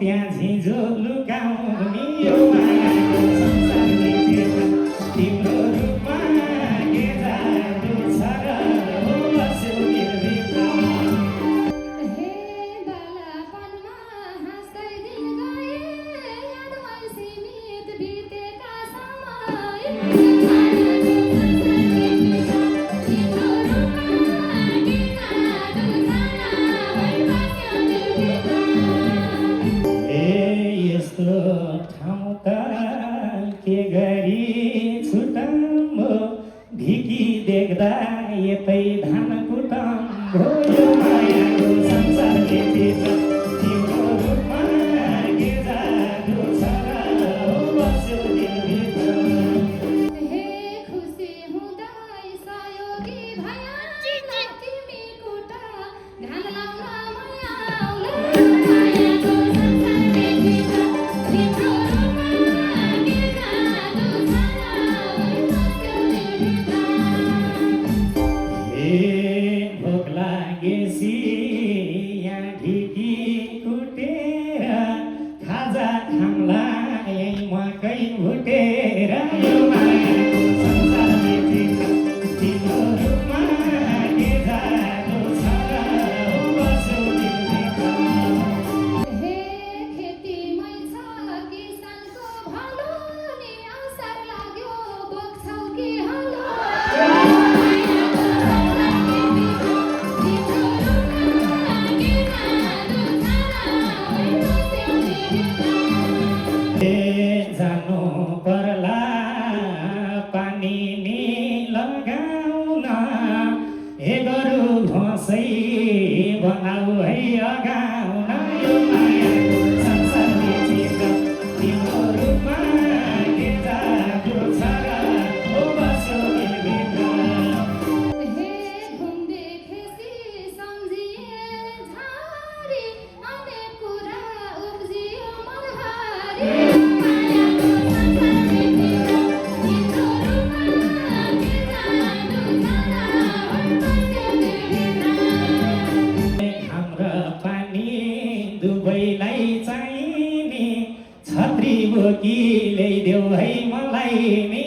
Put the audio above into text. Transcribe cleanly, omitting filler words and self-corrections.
त्यहाँ झिझो लुकाउने यो मायाको संसारले चिर्छ तिम्रो रूपमा के जादु छ र हो बस्यो दिलभित्र। हे बालापनमा हाँस्दै दिन गए यादमा सीमित बितेका समय यस्तो ठाउँ त के गरी छुटाम ढिकी देख्दा यतै धान कुटाम भयो मायाको संसारले चिर्छ तिम्रो रूपमा के जादु छ र हो बस्यो दिलभित्र। हे खुसी हुँदै सहयोगी भया तिमी कुटा घाम लाउन माया आउला मायाको संसारले चिर्छ तिम्रो रूपमा के जादु छ र बस्यो दिलभित्र। भोक लागेसी यहाँ ढिकी कुटेर खाजा खाम्ला यही मकै भुटेर यो मायाको संसारले चिर्छ तिम्रो रूपमा के जादु छ र हो बस्यो दिलभित्र। हे खेतीमै छ किसानको भलो नि असर लाग्यो बोक्छौ कि हलो मायाको संसारले चिर्छ तिम्रो रूपमा के जादु छ र बस्यो दिलभित्र। जानु पर्ला पानी नि लगाउन हे गरु घसै बनाऊ है अगाउन यो मायाको संसारले चिर्छ तिम्रो रूपमा के जादु छ र हो बस्यो दिलभित्र। हे घुमदेखि सम्झिए झारी अनेक कुरा उब्जियो मनभरि मायाको संसारले चिर्छ तिम्रो रूपमा के जादु छ र बस्यो दिलभित्र। हाम्रो पानी दुवैलाई चाहिने छत्री बोकी ल्याइदेऊ है मलाई नि